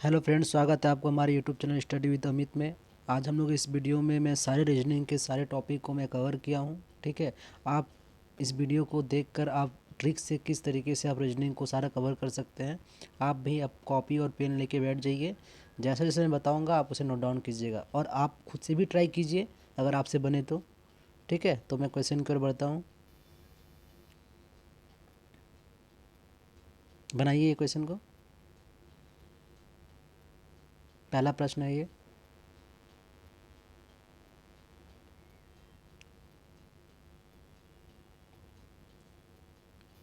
Hello friends, स्वागत है आपको हमारे YouTube channel study with Amit में। आज हम लोग इस वीडियो में मैं सारे रीजनिंग के सारे टॉपिक को मैं कवर किया हूँ। ठीक है, आप इस वीडियो को देखकर आप ट्रिक से किस तरीके से आप रीजनिंग को सारा कवर कर सकते हैं। आप भी अब कॉपी और पेन लेके बैठ जाइए। जैसे जैसे मैं बताऊँगा आप उसे नोट डाउन कीजिएगा और आप खुद से भी ट्राई कीजिए अगर आपसे बने तो। ठीक है, तो मैं क्वेश्चन कर बढ़ता हूँ। बनाइए ये क्वेश्चन को। पहला प्रश्न है ये।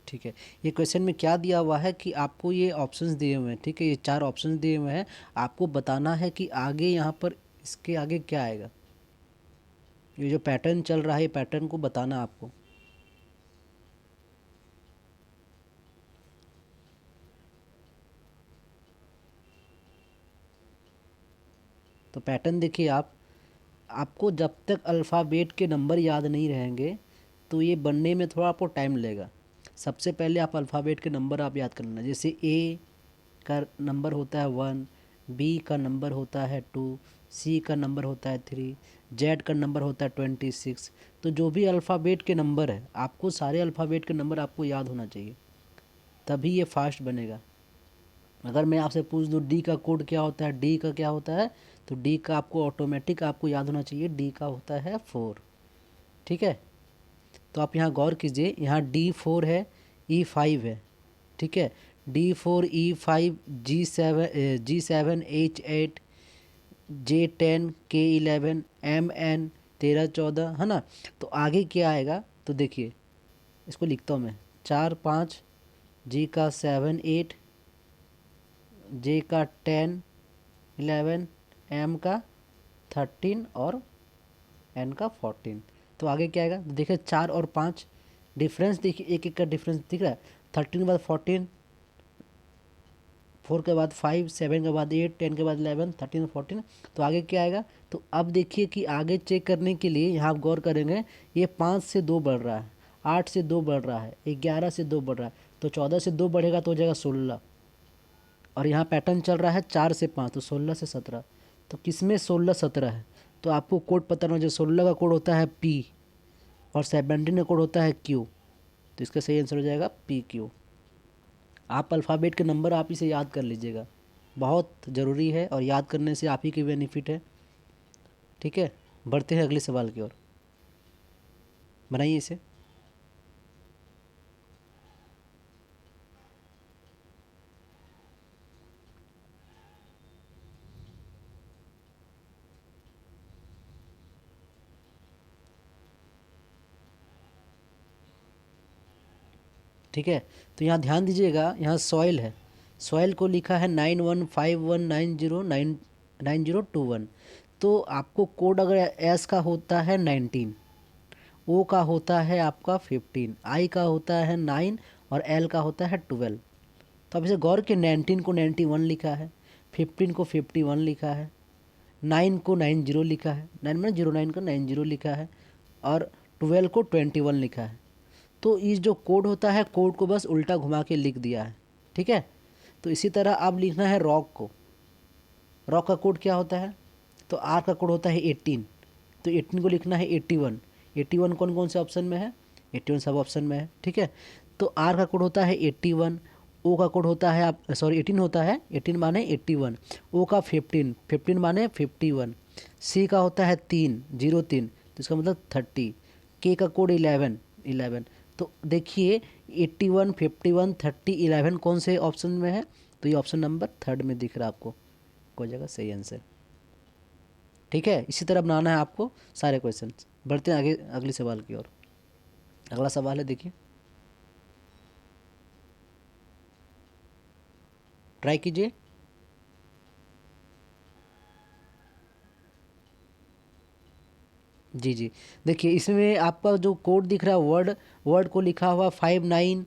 ठीक है, ये क्वेश्चन में क्या दिया हुआ है कि आपको ये ऑप्शंस दिए हुए हैं। ठीक है, ये 4 ऑप्शंस दिए हुए हैं। आपको बताना है कि आगे यहाँ पर इसके आगे क्या आएगा। ये जो पैटर्न चल रहा है ये पैटर्न को बताना आपको। तो पैटर्न देखिए आपको जब तक अल्फ़ाबेट के नंबर याद नहीं रहेंगे तो ये बनने में थोड़ा आपको टाइम लगेगा। सबसे पहले आप अल्फ़ाबेट के नंबर आप याद कर लेना। जैसे ए का नंबर होता है 1, बी का नंबर होता है 2, सी का नंबर होता है 3, जेड का नंबर होता है 26। तो जो भी अल्फ़ाबेट के नंबर है आपको सारे अल्फ़ाबेट के नंबर आपको याद होना चाहिए, तभी ये फास्ट बनेगा। अगर मैं आपसे पूछ दूँ डी का कोड क्या होता है, डी का क्या होता है, तो डी का आपको ऑटोमेटिक आपको याद होना चाहिए, डी का होता है 4। ठीक है, तो आप यहाँ गौर कीजिए, यहाँ D4 है, E5 है। ठीक है, D4 E5 G7 H8 J10 K11 MN 13 14 है ना। तो आगे क्या आएगा, तो देखिए इसको लिखता हूँ मैं। 4 5, G का 7 8, J का 10 11, M का 13 और N का 14। तो आगे क्या आएगा, तो देखिए 4 और 5 डिफरेंस देखिए, एक एक का डिफरेंस दिख रहा है। 13 के बाद 14, 4 के बाद 5, 7 के बाद 8, 10 के बाद 11, 13 14। तो आगे क्या आएगा, तो अब देखिए कि आगे चेक करने के लिए यहाँ आप गौर करेंगे, ये 5 से 2 बढ़ रहा है, 8 से 2 बढ़ रहा है, 11 से 2 बढ़ रहा है, तो 14 से 2 बढ़ेगा तो हो जाएगा 16। और यहाँ पैटर्न चल रहा है 4 से 5, तो 16 से 17। तो किसमें 16 17 है, तो आपको कोड पता होना चाहिए। 16 का कोड होता है P और 17 का कोड होता है Q। तो इसका सही आंसर हो जाएगा PQ। आप अल्फ़ाबेट के नंबर आप इसे याद कर लीजिएगा, बहुत ज़रूरी है और याद करने से आप ही की बेनिफिट है। ठीक है, बढ़ते हैं अगले सवाल की ओर। बनाइए इसे। ठीक है, तो यहाँ ध्यान दीजिएगा, यहाँ सॉइल है। सॉइल को लिखा है 9151909021। तो आपको कोड अगर एस का होता है 19, ओ का होता है आपका 15, आई का होता है 9 और एल का होता है 12। तो अब इसे गौर के 19 को 91 लिखा है, 15 को 51 लिखा है, 9 को 90 लिखा है, 9 में 09 को 90 लिखा है और 12 को 21 लिखा है। तो इस जो कोड होता है, कोड को बस उल्टा घुमा के लिख दिया है। ठीक है, तो इसी तरह अब लिखना है रॉक को। रॉक का कोड क्या होता है, तो आर का कोड होता है 18, तो 18 को लिखना है 81। 81 कौन कौन से ऑप्शन में है, 81 सब ऑप्शन में है। ठीक है, तो आर का कोड होता है 81, ओ का कोड होता है आप सॉरी 18 होता है, 18 माने 81, ओ का 15, 15 माने 51, सी का होता है 3 03, तो इसका मतलब 30, के का कोड 11 11। तो देखिए 81 51 30 11 कौन से ऑप्शन में है, तो ये ऑप्शन नंबर 3 में दिख रहा है आपको, हो जाएगा सही आंसर। ठीक है, इसी तरह बनाना है आपको सारे क्वेश्चन। बढ़ते हैं आगे अगले सवाल की ओर। अगला सवाल है, देखिए ट्राई कीजिए। जी जी, देखिए इसमें आपका जो कोड दिख रहा है, वर्ड वर्ड को लिखा हुआ 59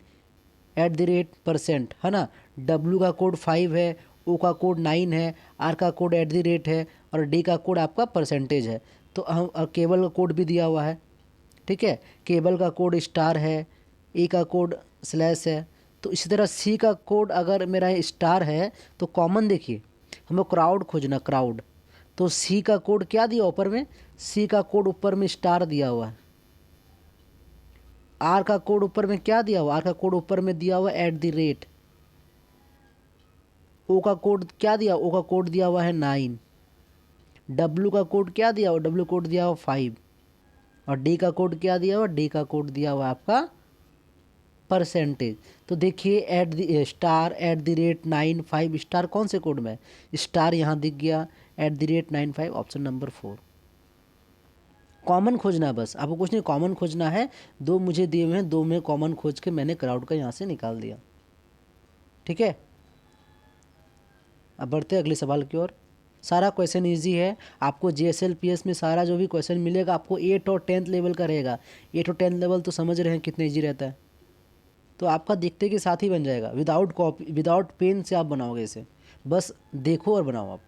@ है ना। डब्ल्यू का कोड 5 है, ओ का कोड 9 है, आर का कोड @ है और डी का कोड आपका परसेंटेज है। तो हम केबल का कोड भी दिया हुआ है। ठीक है, केबल का कोड स्टार है, ए का कोड स्लैश है। तो इसी तरह सी का कोड अगर मेरा स्टार है तो कॉमन देखिए, हमें क्राउड खोजना, क्राउड। तो सी का कोड क्या दिया ऊपर में, सी का कोड ऊपर में स्टार दिया हुआ है। आर का कोड ऊपर में क्या दिया हुआ, आर का कोड ऊपर में दिया हुआ है @। ओ का कोड क्या दिया, ओ का कोड दिया हुआ है 9। डब्लू का कोड क्या दिया हुआ, डब्लू कोड दिया हुआ 5। और डी का कोड क्या दिया हुआ, डी का कोड दिया हुआ आपका परसेंटेज। तो देखिए *@9 स्टार कौन से कोड में है, स्टार यहाँ दिख गया, @95 ऑप्शन नंबर 4। कॉमन खोजना है बस, आपको कुछ नहीं, कॉमन खोजना है। दो मुझे दिए हुए हैं, दो में कॉमन खोज के मैंने क्राउड का यहाँ से निकाल दिया। ठीक है, अब बढ़ते हैं अगले सवाल की ओर। सारा क्वेश्चन इजी है। आपको JSL PS में सारा जो भी क्वेश्चन मिलेगा आपको 8 और 10th लेवल का रहेगा। 8 और 10th लेवल तो समझ रहे हैं कितने इजी रहता है। तो आपका दिखते के साथ ही बन जाएगा, विदाउट कॉपी विदाउट पेन से आप बनाओगे इसे, बस देखो और बनाओ आप।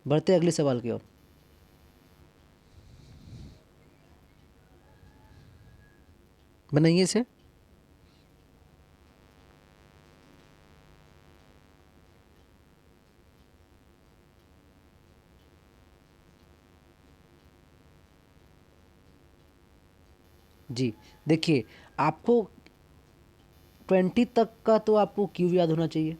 बढ़ते हैं अगले सवाल की ओर। बनाइए इसे। जी देखिए, आपको 20 तक का तो आपको क्यूब याद होना चाहिए।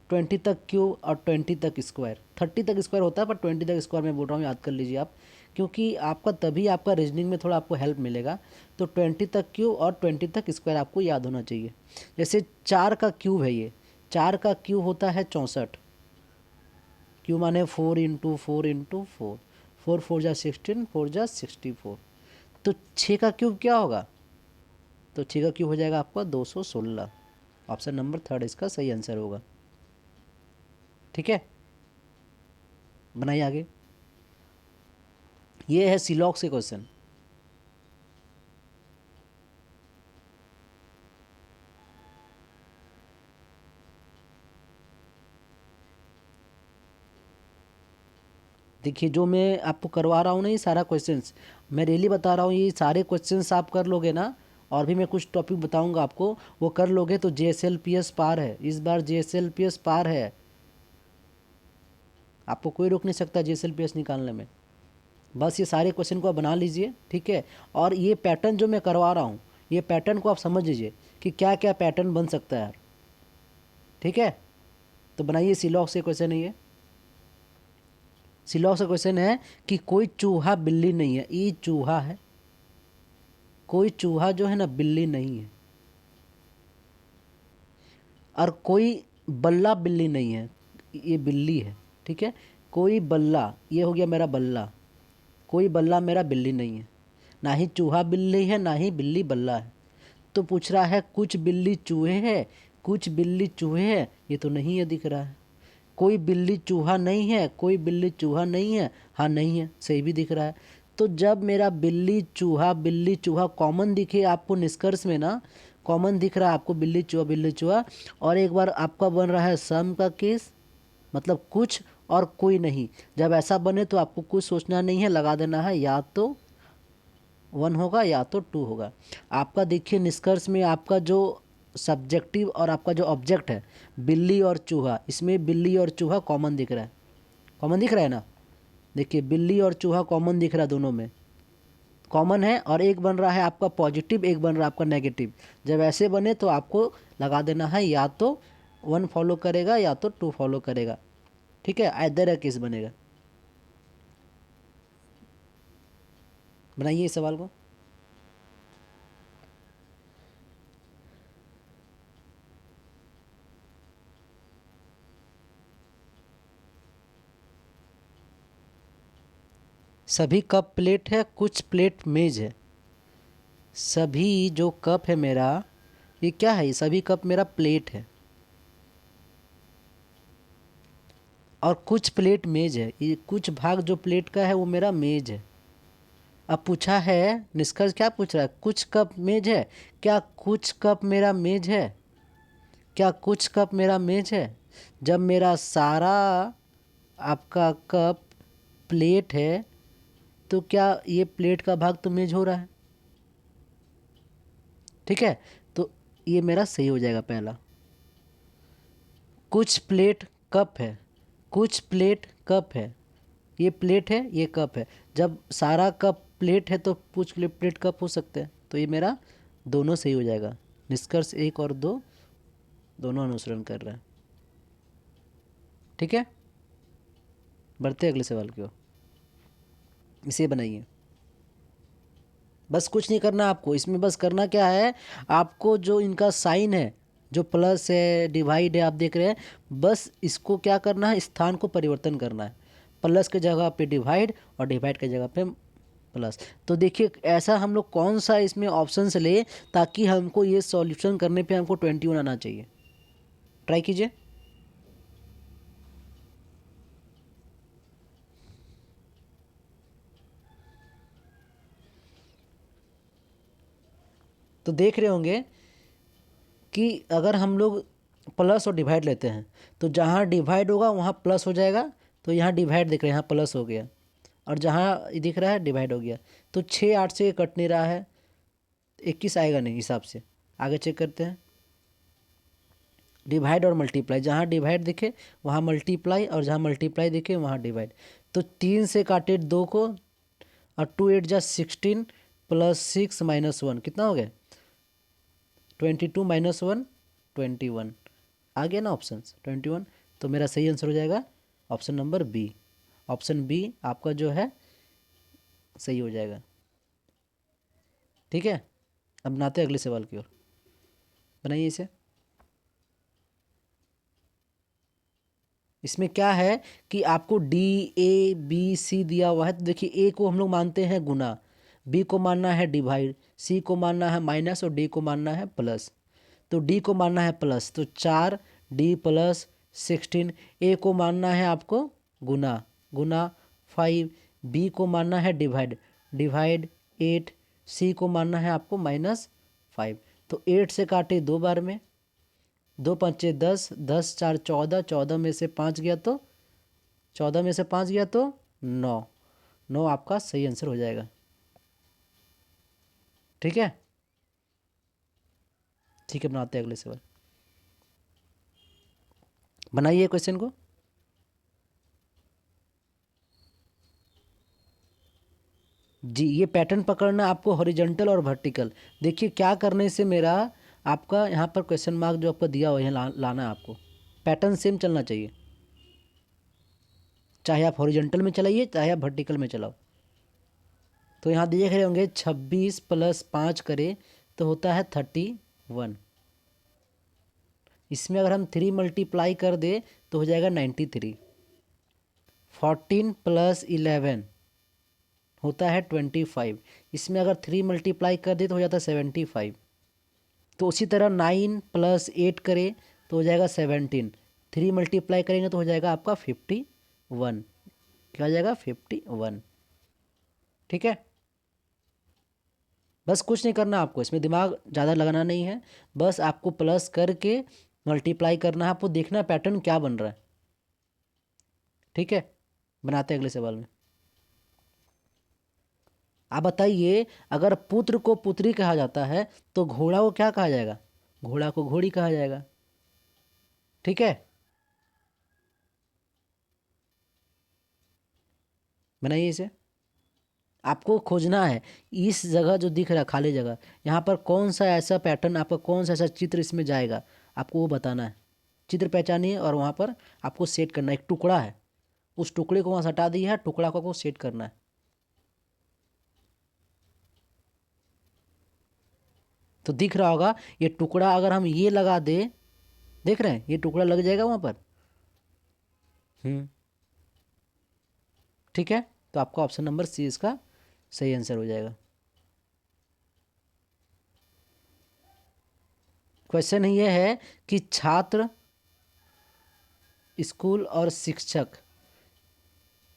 20 तक क्यूब और 20 तक स्क्वायर, 30 तक स्क्वायर होता है पर 20 तक स्क्वायर मैं बोल रहा हूँ, याद कर लीजिए आप, क्योंकि आपका तभी आपका रीजनिंग में थोड़ा आपको हेल्प मिलेगा। तो 20 तक क्यूब और 20 तक स्क्वायर आपको याद होना चाहिए। जैसे 4 का क्यूब है, ये 4 का क्यूब होता है 64। क्यूब माने 4 इंटू 4 इंटू 4, 4 4 जा 16, 4 जा 64। तो 6 का क्यूब क्या होगा, तो 6 का क्यूब हो जाएगा आपका 216। ऑप्शन नंबर 3 इसका सही आंसर होगा। ठीक है, बनाइए आगे। ये है सिलॉग से क्वेश्चन। देखिए, जो मैं आपको करवा रहा हूँ ना, ये सारा क्वेश्चंस मैं डेली बता रहा हूँ, ये सारे क्वेश्चंस आप कर लोगे ना, और भी मैं कुछ टॉपिक बताऊंगा आपको, वो कर लोगे तो JSL PS पार है, इस बार JSL PS पार है। आपको कोई रोक नहीं सकता JSL PS निकालने में। बस ये सारे क्वेश्चन को आप बना लीजिए, ठीक है। और ये पैटर्न जो मैं करवा रहा हूँ, ये पैटर्न को आप समझ लीजिए कि क्या क्या पैटर्न बन सकता है यार। ठीक है, तो बनाइए। सिलॉग से क्वेश्चन है ये। सिलॉग से क्वेश्चन है कि कोई चूहा बिल्ली नहीं है, ये चूहा है, कोई चूहा जो है ना बिल्ली नहीं है, और कोई बल्ला बिल्ली नहीं है, ये बिल्ली है। ठीक है, कोई बल्ला, ये हो गया मेरा बल्ला, कोई बल्ला मेरा बिल्ली नहीं है, ना ही चूहा बिल्ली है ना ही बिल्ली बल्ला है। तो पूछ रहा है कुछ बिल्ली चूहे है, कुछ बिल्ली चूहे है, ये तो नहीं है दिख रहा है। कोई बिल्ली चूहा नहीं है, कोई बिल्ली चूहा नहीं है, हाँ नहीं है, सही भी दिख रहा है। तो जब मेरा बिल्ली चूहा कॉमन दिखे आपको निष्कर्ष में ना, कॉमन दिख रहा है आपको बिल्ली चूहा, और एक बार आपका बन रहा है सम का केस, मतलब कुछ और कोई नहीं। जब ऐसा बने तो आपको कुछ सोचना नहीं है, लगा देना है, या तो 1 होगा या तो 2 होगा। आपका देखिए निष्कर्ष में आपका जो सब्जेक्टिव और आपका जो ऑब्जेक्ट है बिल्ली और चूहा, इसमें बिल्ली और चूहा कॉमन दिख रहा है, कॉमन दिख रहा है ना। देखिए बिल्ली और चूहा कॉमन दिख रहा है, दोनों में कॉमन है, और एक बन रहा है आपका पॉजिटिव, एक बन रहा है आपका नेगेटिव। जब ऐसे बने तो आपको लगा देना है, या तो 1 फॉलो करेगा या तो 2 फॉलो करेगा। ठीक है, आइदर या केस बनेगा। बनाइए इस सवाल को। सभी कप प्लेट है, कुछ प्लेट मेज है। सभी जो कप है मेरा, ये क्या है, ये सभी कप मेरा प्लेट है, और कुछ प्लेट मेज है, ये कुछ भाग जो प्लेट का है वो मेरा मेज है। अब पूछा है निष्कर्ष, क्या पूछ रहा है, कुछ कप मेज है, क्या कुछ कप मेरा मेज है, क्या कुछ कप मेरा मेज है। जब मेरा सारा आपका कप प्लेट है तो क्या ये प्लेट का भाग तो मेज हो रहा है। ठीक है, तो ये मेरा सही हो जाएगा पहला। कुछ प्लेट कप है, कुछ प्लेट कप है, ये प्लेट है ये कप है, जब सारा कप प्लेट है तो कुछ प्लेट कप हो सकते हैं, तो ये मेरा दोनों सही हो जाएगा। निष्कर्ष 1 और 2 दोनों अनुसरण कर रहे हैं। ठीक है, बढ़ते अगले सवाल की ओर। इसे बनाइए, बस कुछ नहीं करना आपको इसमें, बस करना क्या है, आपको जो इनका साइन है, जो प्लस है डिवाइड है आप देख रहे हैं, बस इसको क्या करना है, स्थान को परिवर्तन करना है। प्लस के जगह पे डिवाइड और डिवाइड के जगह पे प्लस। तो देखिए ऐसा हम लोग कौन सा इसमें ऑप्शन से ले ताकि हमको ये सॉल्यूशन करने पे हमको 21 आना चाहिए। ट्राई कीजिए। तो देख रहे होंगे कि अगर हम लोग प्लस और डिवाइड लेते हैं तो जहाँ डिवाइड होगा वहाँ प्लस हो जाएगा, तो यहाँ डिवाइड दिख रहा है यहाँ प्लस हो गया, और जहाँ दिख रहा है डिवाइड हो गया। तो 6 8 से कट नहीं रहा है, 21 आएगा नहीं हिसाब से। आगे चेक करते हैं, डिवाइड और मल्टीप्लाई, जहाँ डिवाइड दिखे वहाँ मल्टीप्लाई और जहाँ मल्टीप्लाई दिखे वहाँ डिवाइड। तो 3 से काटे 2 को, और 2 8 जा 16 प्लस 6 माइनस 1 कितना हो गया, 22 माइनस 1 21। आ गया ना ऑप्शन 21। तो मेरा सही आंसर हो जाएगा option number B. Option B आपका जो है सही हो जाएगा। ठीक है, अब बनाते हैं अगले सवाल की ओर। बनाइए इसे। इसमें क्या है कि आपको डी ए बी सी दिया हुआ है, तो देखिए ए को हम लोग मानते हैं गुना, बी को मानना है डिवाइड, सी को मानना है माइनस और डी को मानना है प्लस। तो डी को मानना है प्लस, तो 4 डी प्लस 16। ए को मानना है आपको गुना, गुना 5। बी को मानना है डिवाइड, डिवाइड 8। सी को मानना है आपको माइनस 5। तो 8 से काटे 2 बार में, 2 पंचे 10, 10 4 14, 14 में से 5 गया तो 14 में से 5 गया तो 9, 9 आपका सही आंसर हो जाएगा। ठीक है, ठीक है, बनाते हैं अगले सवाल। बनाइए क्वेश्चन को। जी, ये पैटर्न पकड़ना आपको हॉरिजॉन्टल और वर्टिकल। देखिए क्या करने से मेरा आपका यहाँ पर क्वेश्चन मार्क जो आपका दिया हुआ है लाना है आपको। पैटर्न सेम चलना चाहिए, चाहे आप हॉरिजॉन्टल में चलाइए चाहे आप वर्टिकल में चलाओ। तो यहाँ देख रहे होंगे 26 प्लस 5 करे तो होता है 31। इसमें अगर हम 3 मल्टीप्लाई कर दे तो हो जाएगा 93। 14 प्लस 11 होता है 25। इसमें अगर 3 मल्टीप्लाई कर दे तो हो जाता है 75। तो उसी तरह 9 प्लस 8 करें तो हो जाएगा 17। 3 मल्टीप्लाई करेंगे तो हो जाएगा आपका 51। क्या हो जाएगा 51। ठीक है, बस कुछ नहीं करना आपको, इसमें दिमाग ज़्यादा लगाना नहीं है, बस आपको प्लस करके मल्टीप्लाई करना है, आपको देखना पैटर्न क्या बन रहा है। ठीक है, बनाते हैं अगले सवाल में। आप बताइए, अगर पुत्र को पुत्री कहा जाता है तो घोड़ा को क्या कहा जाएगा, घोड़ा को घोड़ी कहा जाएगा। ठीक है, बनाइए इसे। आपको खोजना है इस जगह जो दिख रहा है खाली जगह, यहाँ पर कौन सा ऐसा पैटर्न, आपका कौन सा ऐसा चित्र इसमें जाएगा, आपको वो बताना है। चित्र पहचानिए और वहाँ पर आपको सेट करना है। एक टुकड़ा है, उस टुकड़े को वहाँ से हटा दिया है, टुकड़ा को आपको सेट करना है। तो दिख रहा होगा ये टुकड़ा, अगर हम ये लगा दे, देख रहे हैं ये टुकड़ा लग जाएगा वहाँ पर। हम्म, ठीक है, तो आपका ऑप्शन नंबर सी इसका सही आंसर हो जाएगा। क्वेश्चन ये है कि छात्र, स्कूल और शिक्षक,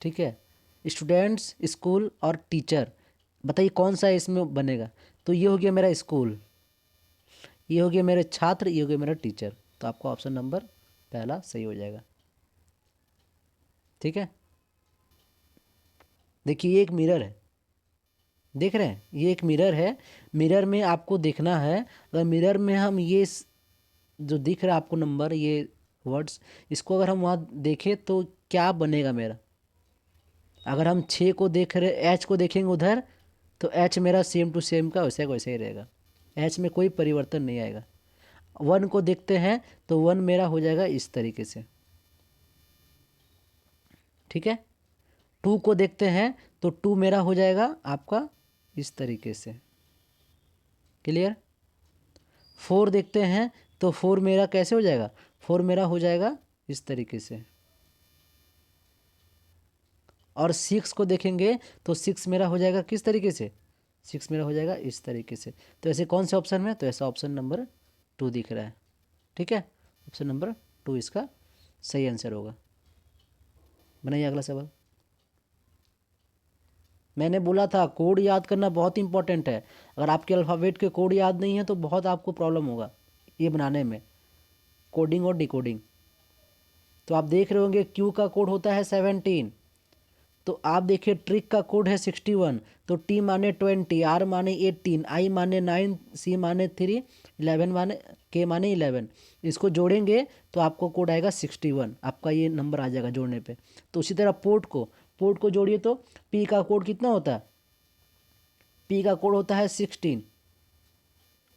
ठीक है, स्टूडेंट्स, स्कूल और टीचर, बताइए कौन सा इसमें बनेगा। तो ये हो गया मेरा स्कूल, ये हो गया मेरे छात्र, ये हो गया मेरा टीचर। तो आपका ऑप्शन नंबर पहला सही हो जाएगा। ठीक है, देखिए ये एक मिरर है, देख रहे हैं ये एक मिरर है। मिरर में आपको देखना है, अगर मिरर में हम ये जो दिख रहा है आपको नंबर, ये वर्ड्स। इसको अगर हम वहाँ देखें तो क्या बनेगा मेरा, अगर हम 6 को देख रहे, एच को देखेंगे उधर, तो एच मेरा सेम टू सेम का वैसे वैसे ही रहेगा, एच में कोई परिवर्तन नहीं आएगा। 1 को देखते हैं तो 1 मेरा हो जाएगा इस तरीके से, ठीक है। 2 को देखते हैं तो 2 मेरा हो जाएगा आपका इस तरीके से, क्लियर। 4 देखते हैं तो 4 मेरा कैसे हो जाएगा, 4 मेरा हो जाएगा इस तरीके से। और 6 को देखेंगे तो 6 मेरा हो जाएगा किस तरीके से, 6 मेरा हो जाएगा इस तरीके से। तो ऐसे कौन से ऑप्शन में, तो ऐसा ऑप्शन नंबर 2 दिख रहा है, ठीक है। ऑप्शन नंबर 2 इसका सही आंसर होगा। बनाइए अगला सवाल। मैंने बोला था कोड याद करना बहुत इंपॉर्टेंट है, अगर आपके अल्फ़ाबेट के कोड याद नहीं है तो बहुत आपको प्रॉब्लम होगा ये बनाने में, कोडिंग और डिकोडिंग। तो आप देख रहे होंगे क्यू का कोड होता है 17, तो आप देखिए ट्रिक का कोड है 61, तो टी माने 20, आर माने 18, आई माने 9, सी माने 3, 11 माने, के माने 11। इसको जोड़ेंगे तो आपको कोड आएगा 61, आपका ये नंबर आ जाएगा जोड़ने पे। तो उसी तरह पोर्ट को जोड़िए तो पी का कोड कितना होता है, पी का कोड होता है 16,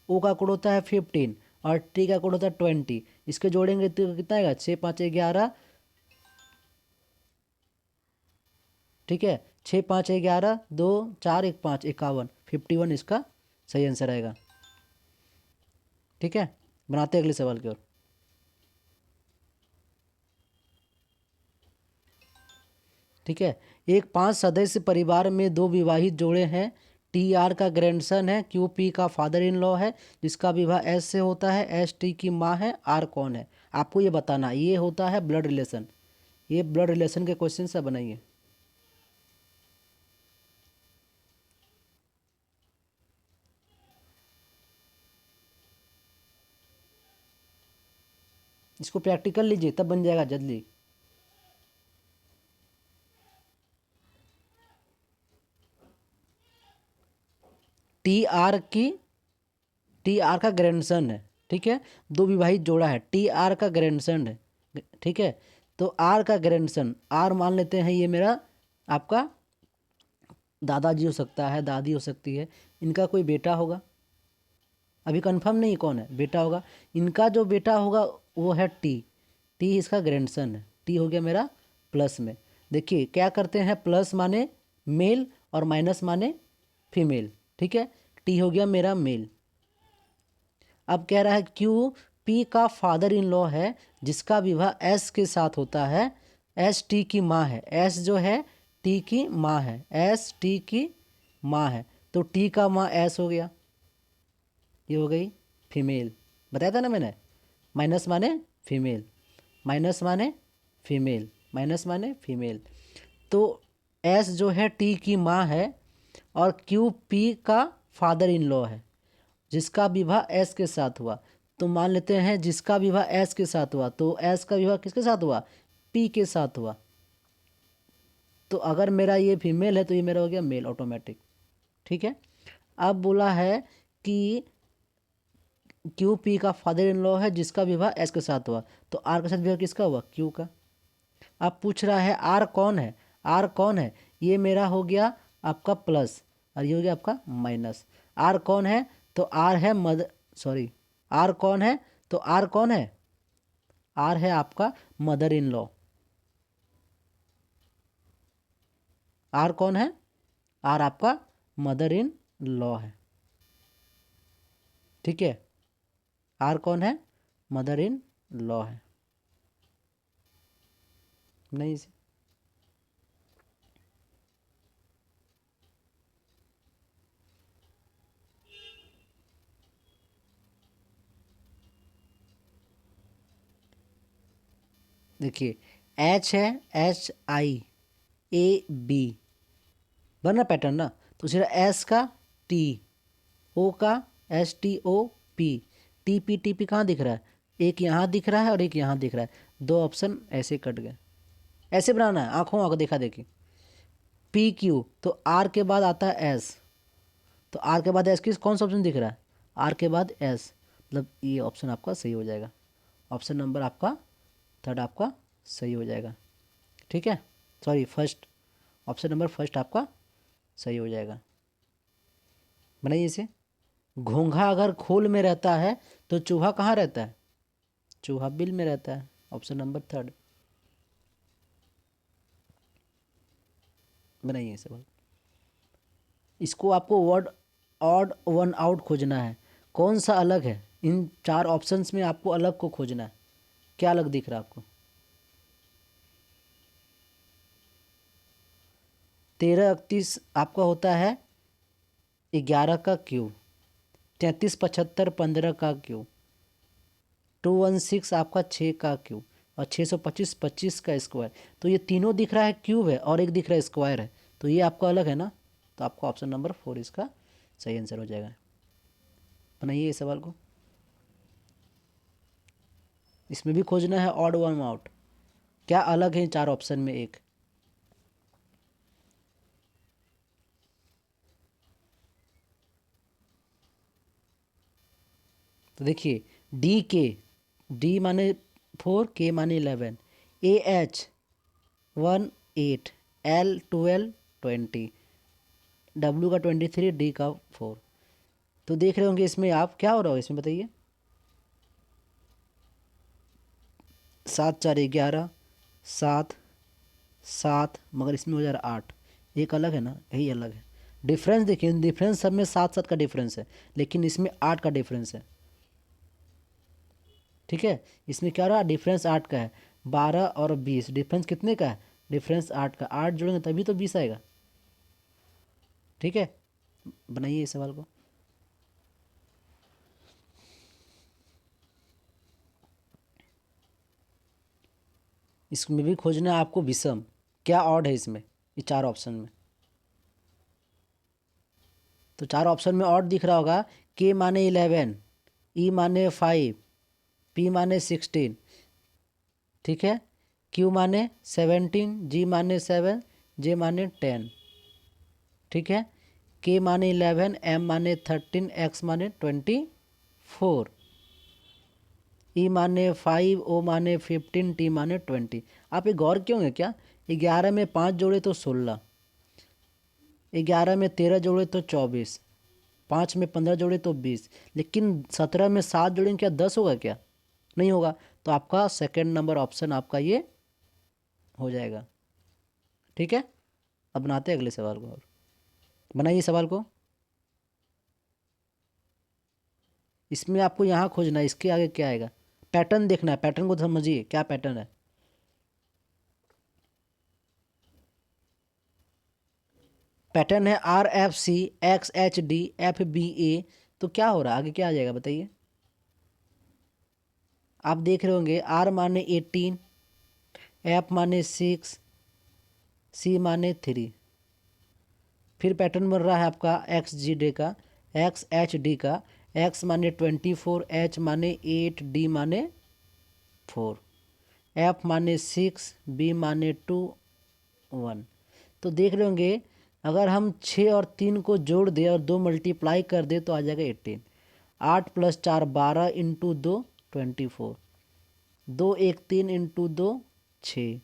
ओ का कोड होता है 15 और टी का कोड होता है 20। इसके जोड़ेंगे तो कितना आएगा, 6 5 11, ठीक है। 6 5 11, 2 4 1 5 51, 51 इसका सही आंसर आएगा, ठीक है। बनाते हैं अगले सवाल की ओर। ठीक है, एक 5 सदस्य परिवार में 2 विवाहित जोड़े हैं, टी आर का ग्रैंडसन है, क्यू पी का फादर इन लॉ है, जिसका विवाह एस से होता है, एस टी की माँ है, आर कौन है। आपको ये बताना, ये होता है ब्लड रिलेशन, ये ब्लड रिलेशन के क्वेश्चन से बनाइए। इसको प्रैक्टिकल लीजिए तब बन जाएगा जल्दी। टी आर का ग्रैंडसन है, ठीक है। 2 विवाहित जोड़ा है, टी आर का ग्रैंडसन है, ठीक है। तो आर का ग्रैंडसन, आर मान लेते हैं ये मेरा आपका दादाजी हो सकता है, दादी हो सकती है, इनका कोई बेटा होगा, अभी कंफर्म नहीं कौन है, बेटा होगा। इनका जो बेटा होगा वो है टी, टी इसका ग्रैंडसन है, टी हो गया मेरा प्लस में। देखिए क्या करते हैं, प्लस माने मेल और माइनस माने फीमेल, ठीक है। टी हो गया मेरा मेल। अब कह रहा है क्यू पी का फादर इन लॉ है, जिसका विवाह एस के साथ होता है, एस टी की माँ है, एस जो है टी की माँ है, एस टी की माँ है, तो टी का माँ एस हो गया, ये हो गई फीमेल, बताया था ना मैंने। माइनस माने फीमेल, माइनस माने फीमेल, माइनस माने फीमेल। तो एस जो है टी की माँ है और क्यू पी का फादर इन लॉ है, जिसका विवाह एस के साथ हुआ। तो मान लेते हैं जिसका विवाह एस के साथ हुआ, तो एस का विवाह किसके साथ हुआ, पी के साथ हुआ। तो अगर मेरा ये फीमेल है तो ये मेरा हो गया मेल ऑटोमेटिक, ठीक है। अब बोला है कि क्यू पी का फादर इन लॉ है, जिसका विवाह एस के साथ हुआ, तो आर के साथ विवाह किसका हुआ, क्यू का। अब पूछ रहा है आर कौन है, आर कौन है, ये मेरा हो गया आपका प्लस और ये हो गया आपका माइनस। आर कौन है, तो आर है आर कौन है, तो आर कौन है, आर है आपका मदर इन लॉ। आर कौन है, आर आपका मदर इन लॉ है, ठीक है। आर कौन है, मदर इन लॉ है, नहीं से देखिए एच है, एच आई ए बी, बनना पैटर्न ना। तो सिर्फ एस का टी, ओ का S T O P, T P कहाँ दिख रहा है, एक यहाँ दिख रहा है और एक यहाँ दिख रहा है, 2 ऑप्शन ऐसे कट गए। ऐसे बनाना है, आँखों आँख देखा देखी। पी क्यू, तो आर के बाद आता है एस, तो आर के बाद एस किस कौन सा ऑप्शन दिख रहा है, आर के बाद एस, मतलब ये ऑप्शन आपका सही हो जाएगा। ऑप्शन नंबर आपका थर्ड आपका सही हो जाएगा। ठीक है, sorry first, option number first आपका सही हो जाएगा। बनाइए इसे। घोंघा अगर खोल में रहता है तो चूहा कहाँ रहता है? चूहा बिल में रहता है। Option number third. बनाइए सवाल। इसको आपको वर्ड ऑड वन आउट खोजना है। कौन सा अलग है इन चार ऑप्शंस में, आपको अलग को खोजना है। क्या अलग दिख रहा है आपको? 13 31 आपका होता है 11 का क्यूब, 33 75 15 का क्यूब, 216 आपका 6 का क्यूब, और 625 25 का स्क्वायर। तो ये तीनों दिख रहा है क्यूब है और एक दिख रहा है स्क्वायर है, तो ये आपका अलग है ना। तो आपका ऑप्शन नंबर 4 इसका सही आंसर हो जाएगा। बनाइए इस सवाल को। इसमें भी खोजना है ऑड वन आउट। क्या अलग है इन चार ऑप्शन में एक? तो देखिए, डी माने 4, के माने 11, AH 1 8, L 12 20, W का 23, डी का 4। तो देख रहे होंगे इसमें आप, क्या हो रहा होगा इसमें बताइए? 7 4 11, 7 7, मगर इसमें हो जा रहा 8। एक अलग है ना, यही अलग है। डिफरेंस देखिए, डिफरेंस सब में 7 7 का डिफरेंस है, लेकिन इसमें 8 का डिफरेंस है। ठीक है, इसमें क्या रहा, डिफरेंस 8 का है। 12 और 20 डिफरेंस कितने का है? डिफरेंस 8 का। 8 जोड़ेंगे तभी तो 20 आएगा। ठीक है, बनाइए इस सवाल को। इसमें भी खोजना है आपको विषम। क्या ऑड है इसमें, ये चार ऑप्शन में? तो चार ऑप्शन में ऑड दिख रहा होगा। के माने 11, ई माने 5, पी माने 16, ठीक है, क्यू माने 17, जी माने 7, जे माने 10। ठीक है, के माने 11, एम माने 13, एक्स माने 24, ई माने 5, ओ माने 15, टी माने 20। आप ये गौर क्यों है क्या? 11 में 5 जोड़े तो 16, 11 में 13 जोड़े तो 24, 5 में 15 जोड़े तो 20, लेकिन 17 में 7 जोड़ेंगे क्या 10 होगा क्या? नहीं होगा। तो आपका सेकंड नंबर ऑप्शन आपका ये हो जाएगा। ठीक है, अब बनाते हैं अगले सवाल को। और बनाइए सवाल को। इसमें आपको यहाँ खोजना है, इसके आगे क्या आएगा, पैटर्न देखना है। पैटर्न को समझिए, क्या पैटर्न है। पैटर्न है RFC XHD FBA। तो क्या हो रहा है आगे, क्या आ जाएगा बताइए? आप देख रहे होंगे R माने 18, F माने 6, C माने 3। फिर पैटर्न बन रहा है आपका XGD का, XHD का। X माने 24, H माने 8, D माने 4, F माने 6, B माने 2 1। तो देख रहे होंगे, अगर हम 6 और 3 को जोड़ दें और 2 मल्टीप्लाई कर दें तो आ जाएगा 18। 8 + 4 12, इंटू 2 24, 2 1 3, इंटू 2 6।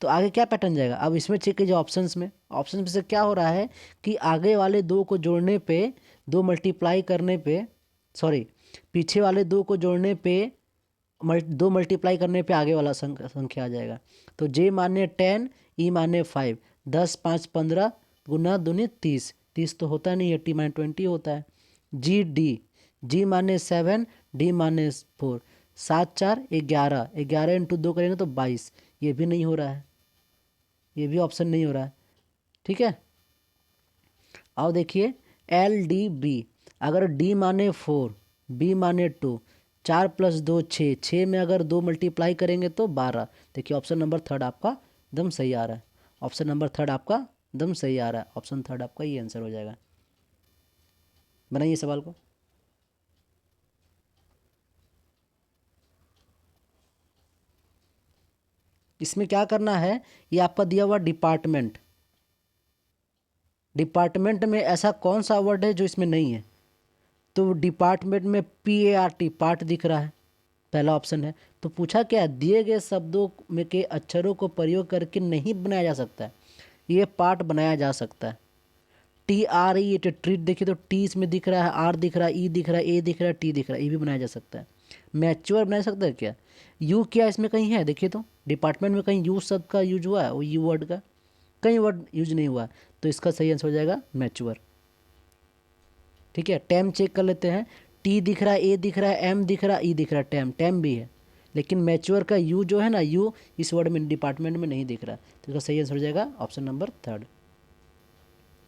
तो आगे क्या पैटर्न जाएगा? अब इसमें चेक कीजिए ऑप्शंस में। ऑप्शन में से क्या हो रहा है कि आगे वाले दो को जोड़ने पे, 2 मल्टीप्लाई करने पे, सॉरी, पीछे वाले दो को जोड़ने पे 2 मल्टीप्लाई करने पे आगे वाला संख्या आ जाएगा। तो जे माने 10, ई माने 5, 10 5 15, गुना दूनी 30, 30 तो होता नहीं है, टी माने 20 होता है। जी माने 7, डी माने 4, 7 4 11, 11 इंटू 2 करेंगे तो 22। ये भी नहीं हो रहा है, ये भी ऑप्शन नहीं हो रहा है। ठीक है, आओ देखिए LDB। अगर डी माने 4, बी माने 2, 4 + 2 6, 6 में अगर 2 मल्टीप्लाई करेंगे तो 12। देखिए ऑप्शन नंबर थर्ड आपका एकदम सही आ रहा है। ऑप्शन नंबर थर्ड आपका एकदम सही आ रहा है। ऑप्शन थर्ड आपका ये आंसर हो जाएगा। बनाइए सवाल को। इसमें क्या करना है, ये आपका दिया हुआ डिपार्टमेंट। डिपार्टमेंट में ऐसा कौन सा वर्ड है जो इसमें नहीं है? तो डिपार्टमेंट में PART पार्ट दिख रहा है, पहला ऑप्शन है। तो पूछा क्या, दिए गए शब्दों में के अक्षरों को प्रयोग करके नहीं बनाया जा सकता है, ये पार्ट बनाया जा सकता है। टी आर ई ट्रीट देखिए तो टी इसमें दिख रहा है, आर दिख रहा है, ई दिख रहा है, ए दिख रहा है, टी दिख रहा है, ये भी बनाया जा सकता है। मैच्योर बना सकता है क्या, यू क्या इसमें कहीं है, देखिए तो डिपार्टमेंट में कहीं यू शब्द का यूज हुआ है, वो यू वर्ड का कहीं वर्ड यूज नहीं हुआ, तो इसका सही आंसर हो जाएगा मैच्योर। ठीक है, टैम चेक कर लेते हैं, टी दिख रहा है, ए दिख रहा है, एम दिख रहा है, ई दिख रहा है, टैम टैम भी है, लेकिन मैच्योर का यू जो है ना, यू इस वर्ड में डिपार्टमेंट में नहीं दिख रहा, तो इसका सही आंसर हो जाएगा ऑप्शन नंबर 3।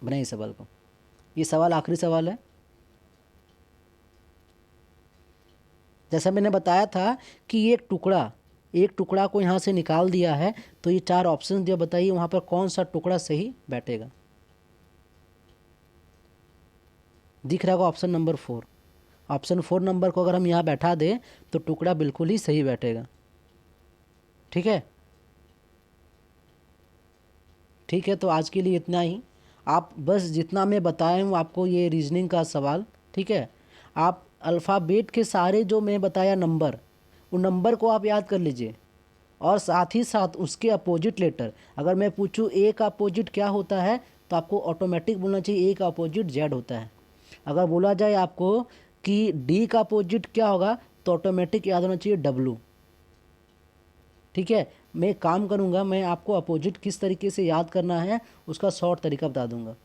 बनाइए सवाल को, ये सवाल आखिरी सवाल है। जैसा मैंने बताया था कि एक टुकड़ा को यहाँ से निकाल दिया है, तो ये 4 ऑप्शन दिया, बताइए वहाँ पर कौन सा टुकड़ा सही बैठेगा। दिख रहा होगा ऑप्शन नंबर 4। ऑप्शन 4 नंबर को अगर हम यहाँ बैठा दें तो टुकड़ा बिल्कुल ही सही बैठेगा। ठीक है, ठीक है, तो आज के लिए इतना ही। आप बस जितना मैं बताया हूँ आपको, ये रीजनिंग का सवाल, ठीक है, आप अल्फ़ाबेट के सारे जो मैं बताया नंबर, उन नंबर को आप याद कर लीजिए, और साथ ही साथ उसके अपोजिट लेटर। अगर मैं पूछूँ ए का अपोजिट क्या होता है, तो आपको ऑटोमेटिक बोलना चाहिए ए का अपोजिट जेड होता है। अगर बोला जाए आपको कि डी का अपोजिट क्या होगा, तो ऑटोमेटिक याद होना चाहिए डब्लू। ठीक है, मैं काम करूँगा, मैं आपको अपोजिट किस तरीके से याद करना है उसका शॉर्ट तरीका बता दूंगा।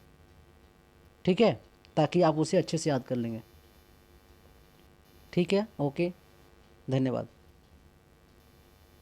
ठीक है, ताकि आप उसे अच्छे से याद कर लेंगे। ठीक है, ओके, धन्यवाद।